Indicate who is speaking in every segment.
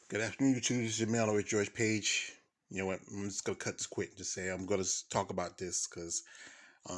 Speaker 1: Good afternoon, YouTube. This is your mail with George Page. You know what? I'm just gonna cut this quick and just say I'm gonna talk about this because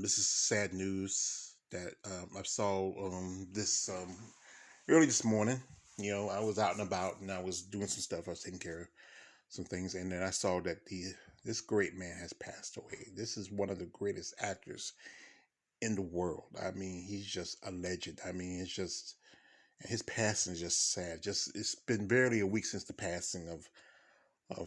Speaker 1: this is sad news that I saw this early this morning. I was out and about and I was doing some stuff. I was taking care of some things, and then I saw that the this great man has passed away. This is one of the greatest actors in the world. I mean, he's just a legend. I mean, it's just his passing is just sad. Just it's been barely a week since the passing of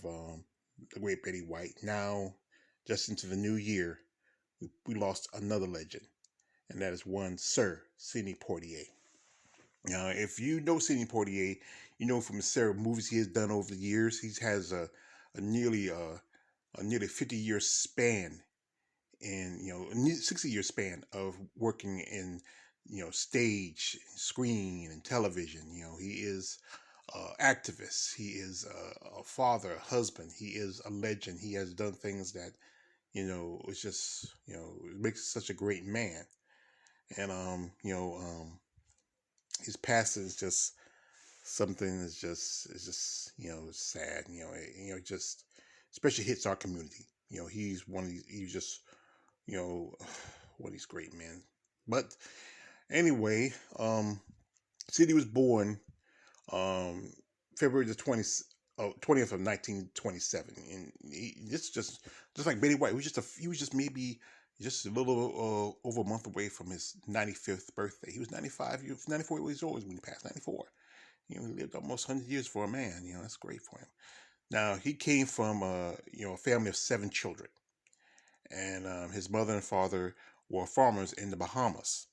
Speaker 1: the great Betty White. Now, just into the new year, we lost another legend, and that is one Sir Sidney Poitier. Now, if you know Sidney Poitier, you know from several movies he has done over the years. He has a nearly a nearly 50-year span and a 60-year span of working in stage, screen, and television. He is activist. He is a father, a husband. He is a legend. He has done things that it's just it makes such a great man. And his passing is just something that's just sad. Just especially hits our community. He's one of these. He's just you know one of these great men. But anyway, Sidney was born um, February the 20th of 1927, and this just like Betty White. He was just maybe just a little over a month away from his 95th birthday. He was 94 years old when he passed. 94. He lived almost 100 years for a man. That's great for him. Now he came from a family of 7 children, and his mother and father were farmers in the Bahamas,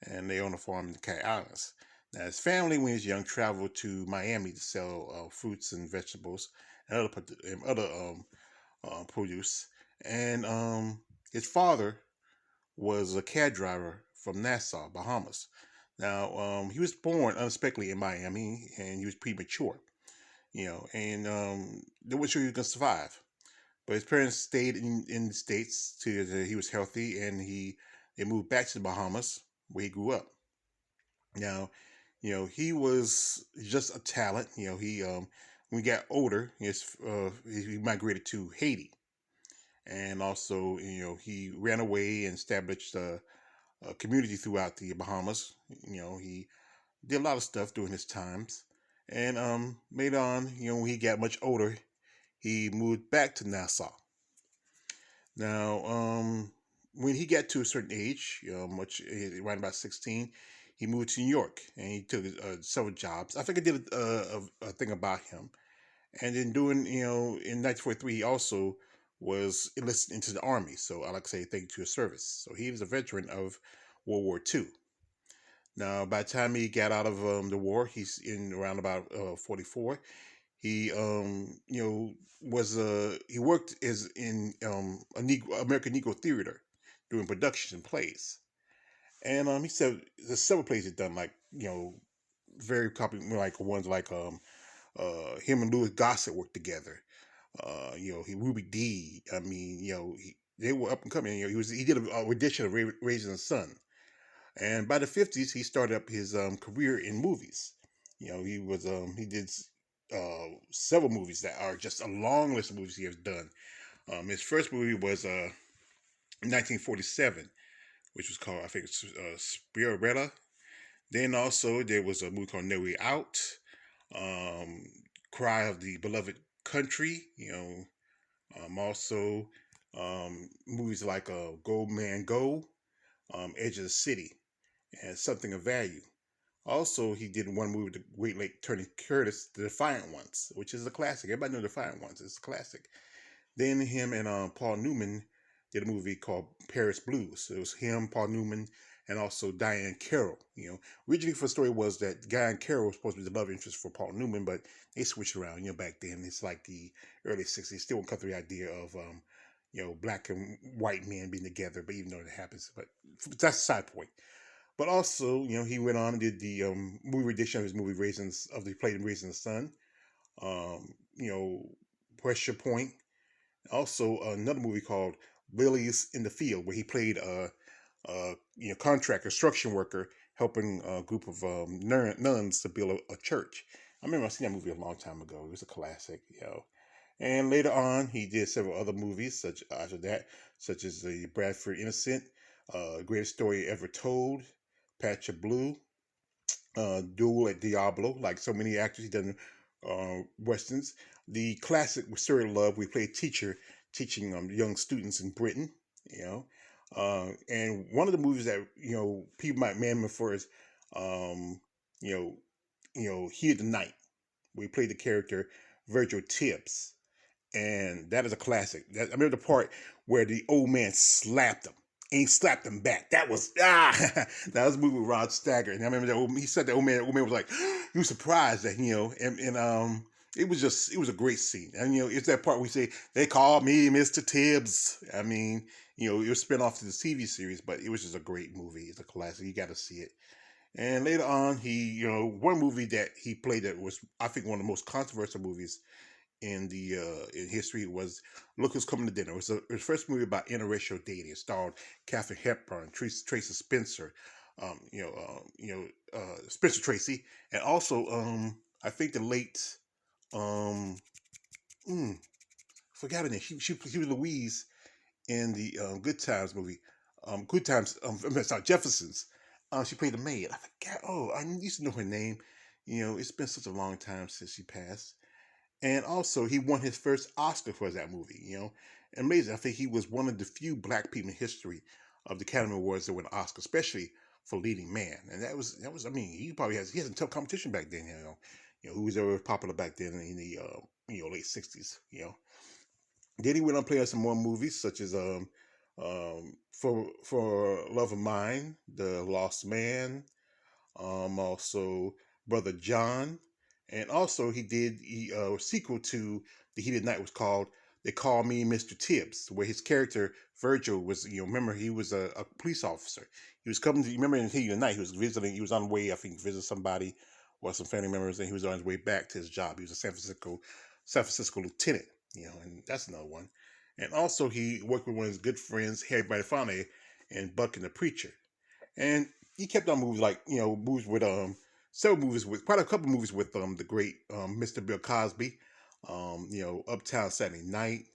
Speaker 1: and they owned a farm in the Cat Islands. Now, his family, when he was young, traveled to Miami to sell fruits and vegetables and other produce. And his father was a cab driver from Nassau, Bahamas. Now, he was born unexpectedly in Miami, and he was premature. And they weren't sure he was gonna survive. But his parents stayed in the States till he was healthy, and they moved back to the Bahamas where he grew up. Now, he was just a talent. When he got older, he migrated to Haiti, and also he ran away and established a community throughout the Bahamas. He did a lot of stuff during his times, and later on, when he got much older, he moved back to Nassau. Now, when he got to a certain age, much around about 16, he moved to New York and he took several jobs. I think I did a thing about him. And then in 1943, he also was enlisted into the army. So I like to say thank you to his service. So he was a veteran of World War II. Now, by the time he got out of the war, he's in around about 44. He was he worked as in a American Negro theater doing productions and plays. And he said there's several plays he's done, like very popular, like ones like him and Louis Gossett worked together. He Ruby Dee. I mean, they were up and coming. He did a rendition of Raising the Sun. And by the 50s, he started up his career in movies. He did several movies that are just a long list of movies he has done. His first movie was 1947, which was called, I think, Spirella. Then also there was a movie called No Way Out, um, Cry of the Beloved Country. Also movies like Go Man Go, Edge of the City, and Something of Value. Also, he did one movie with the Great Lake Tony Curtis, The Defiant Ones, which is a classic. Everybody knows The Defiant Ones. It's a classic. Then him and Paul Newman did a movie called Paris Blues. So it was him, Paul Newman, and also Diane Carroll. Originally for the story was that Diane Carroll was supposed to be the love interest for Paul Newman, but they switched around. Back then it's like the early '60s. Still won't cut the idea of black and white men being together, but even though it happens, but that's a side point. But also, he went on and did the movie edition of his movie Raisins of the Plate and Raising the Sun. Um, you know, Pressure Point. Also, another movie called Lilies in the Field, where he played contract construction worker helping a group of nuns to build a church. I remember I seen that movie a long time ago. It was a classic, you know. And later on, he did several other movies, such after that, such as the Bradford Innocent, Greatest Story Ever Told, Patch of Blue, Duel at Diablo, like so many actors. He done westerns. The classic with Sir Love, we played teacher teaching young students in Britain. You know, and one of the movies that people might remember for is, um, you know, Here the Night. We played the character Virgil Tibbs, and that is a classic. I remember the part where the old man slapped him. And he slapped him back. That was that was a movie with Rod Stagger. And I remember he said the old man was like, he was surprised that and it was a great scene. And it's that part we say they call me Mr. Tibbs. I mean, it was spin off to the TV series, but it was just a great movie. It's a classic. You got to see it. And later on, one movie that he played that was, I think, one of the most controversial movies in history was Look Who's Coming to Dinner. It was the first movie about interracial dating. It starred Katharine Hepburn, Tracy Spencer, Spencer Tracy, and also I think the late um, mm, forgot her name. She was Louise in the Good Times movie. Good Times. Sorry, Jeffersons. She played the maid. I forgot. Oh, I used to know her name. It's been such a long time since she passed. And also, he won his first Oscar for that movie. Amazing. I think he was one of the few black people in history of the Academy Awards that won an Oscar, especially for leading man. And that was. I mean, he had some tough competition back then. Who was very popular back then in the late '60s. Then he went on playing some more movies such as for Love of Mine, The Lost Man, also Brother John, and also he did a sequel to The Heated Night was called They Call Me Mr. Tibbs, where his character Virgil was, remember he was a police officer. He was coming to, remember in The Heated Night, he was visiting, he was on the way, I think, to visit somebody or some family members, and he was on his way back to his job. He was a San Francisco lieutenant, and that's another one. And also he worked with one of his good friends, Harry Belafonte, and Buck and the Preacher. And he kept on movies like movies with several movies with quite a couple movies with the great Mr. Bill Cosby, Uptown Saturday Night,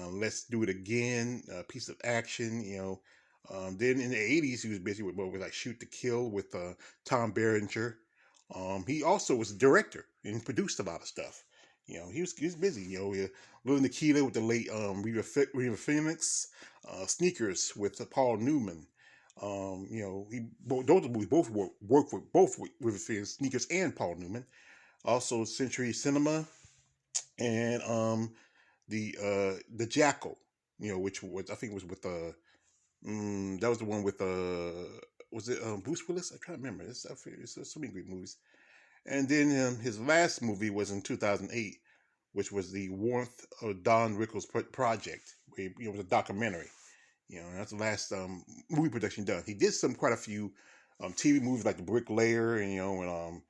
Speaker 1: Let's Do It Again, Piece of Action. Then in the '80s he was busy with movies like Shoot to Kill with Tom Berenger. He also was a director and produced a lot of stuff. He was busy. Little Nikita with the late Reva Phoenix, Sneakers with Paul Newman. Those movies both worked with both with Sneakers and Paul Newman. Also, Century Cinema and the Jackal, which was I think was with that was the one with was it Bruce Willis? I'm trying to remember. It's so many great movies. And then his last movie was in 2008, which was the Warmth of Don Rickles Project. Where, it was a documentary. That's the last movie production done. He did quite a few TV movies like The Bricklayer, and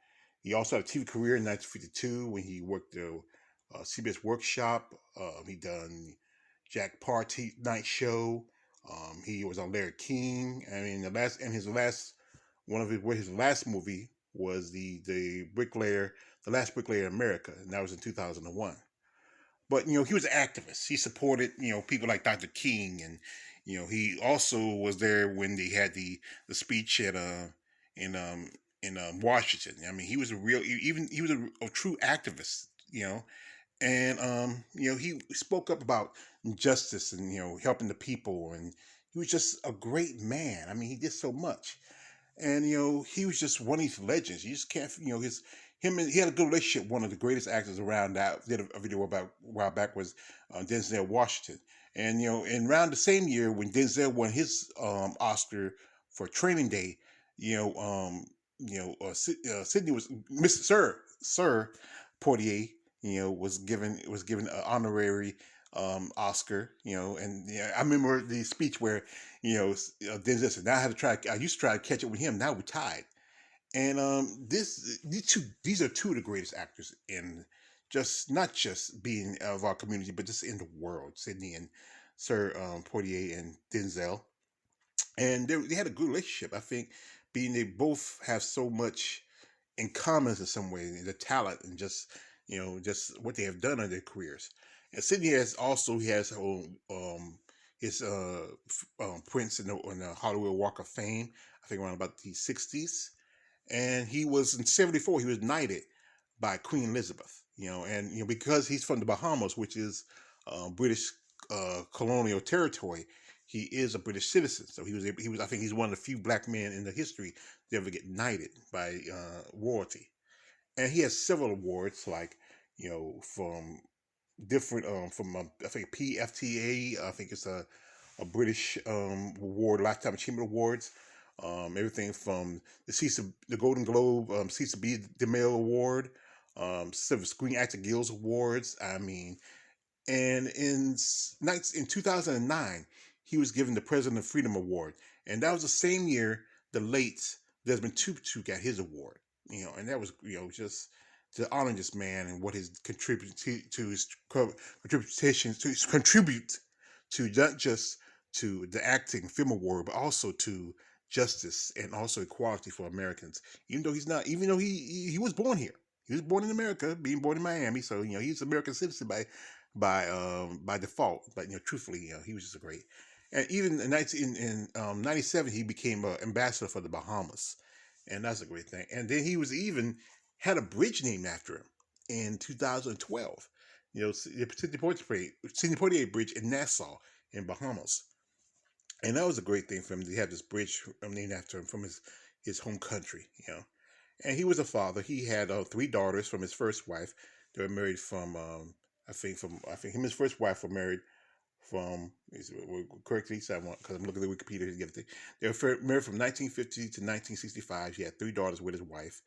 Speaker 1: he also had a TV career in 1952 when he worked the CBS Workshop. He done Jack Party Night Show. He was on Larry King. I mean, his last movie was the Bricklayer, the last Bricklayer in America, and that was in 2001. But he was an activist. He supported people like Dr. King, and he also was there when they had the speech at in Washington. I mean, he was he was a true activist. And he spoke up about justice and helping the people, and he was just a great man. I mean, he did so much. And he was just one of these legends. You just can't, he had a good relationship. One of the greatest actors around that did a video about a while back was Denzel Washington. And and around the same year when Denzel won his Oscar for Training Day, Sidney was Mr. Sir Poitier, was given an honorary Oscar, and I remember the speech where Denzel said, "Now I have to try. I used to try to catch up with him. Now we're tied." And these are two of the greatest actors in just not just being of our community, but just in the world. Sidney and Sir Poitier and Denzel, and they had a good relationship. I think, being they both have so much in common in some way, the talent and just just what they have done in their careers. And Sidney has also he has his prints in the Hollywood Walk of Fame. I think around about the '60s, and he was in '74. He was knighted by Queen Elizabeth. And because he's from the Bahamas, which is British colonial territory, he is a British citizen. So he was I think he's one of the few black men in the history to ever get knighted by royalty. And he has several awards, like from different from I think PFTA. I think it's a British award, lifetime achievement awards. Everything from the Golden Globe, Cecil B. DeMille Award, Silver Screen Actor Guild Awards. I mean, and in 2009, he was given the President of Freedom Award, and that was the same year the late Desmond Tutu got his award. And that was just to honor this man and what his contributions to contribute to not just to the acting film award, but also to justice and also equality for Americans. Even though he was born here, he was born in America, being born in Miami, so he's an American citizen by default. But truthfully, he was just a great. And even in 97, he became an ambassador for the Bahamas, and that's a great thing. And then he was even had a bridge named after him in 2012. The Sidney Poitier Bridge in Nassau, in Bahamas, and that was a great thing for him to have this bridge named after him from his home country. And he was a father. He had three daughters from his first wife. They were married from I think him and his first wife were married from correctly, so because I'm looking at Wikipedia to get the thing. They were married from 1950 to 1965. He had three daughters with his wife,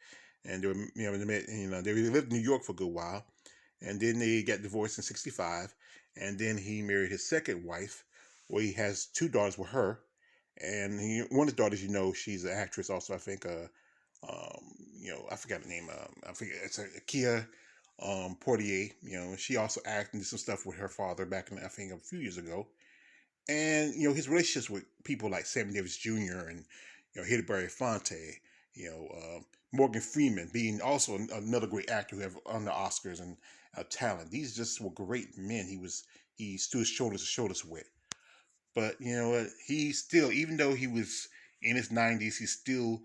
Speaker 1: and they were they met. They lived in New York for a good while, and then they got divorced in '65, and then he married his second wife, where he has two daughters with her, and one of his daughters, she's an actress also. I think I forgot the name. I forget it's Kia Portier. She also acted and did some stuff with her father back in I think a few years ago. And his relationships with people like Sammy Davis Jr. and Hildeberry Fonte, Morgan Freeman being also another great actor who have on the Oscars and talent. These just were great men. He stood shoulder to shoulders with. But you know what? He still, even though he was in his 90s, he still,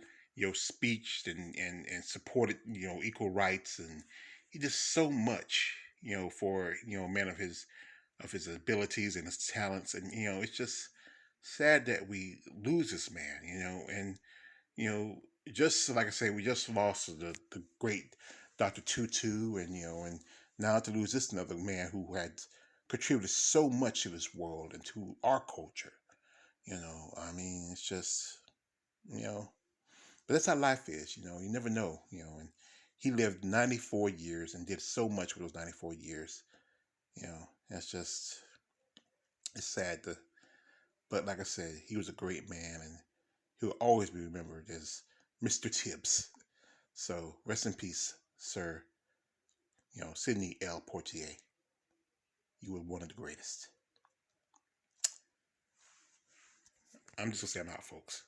Speaker 1: speeched and supported, equal rights, and he did so much, for a man of his abilities and his talents, and it's just sad that we lose this man, and you know, just like I say, we just lost the great Dr. Tutu, and now to lose this another man who had contributed so much to this world and to our culture. I mean, it's just, you know, but that's how life is. You never know. And he lived 94 years and did so much with those 94 years. That's just, it's sad to, but like I said, he was a great man, and he'll always be remembered as Mr. Tibbs. So rest in peace, sir. Sidney L. Portier. You were one of the greatest. I'm just gonna say I'm out, folks.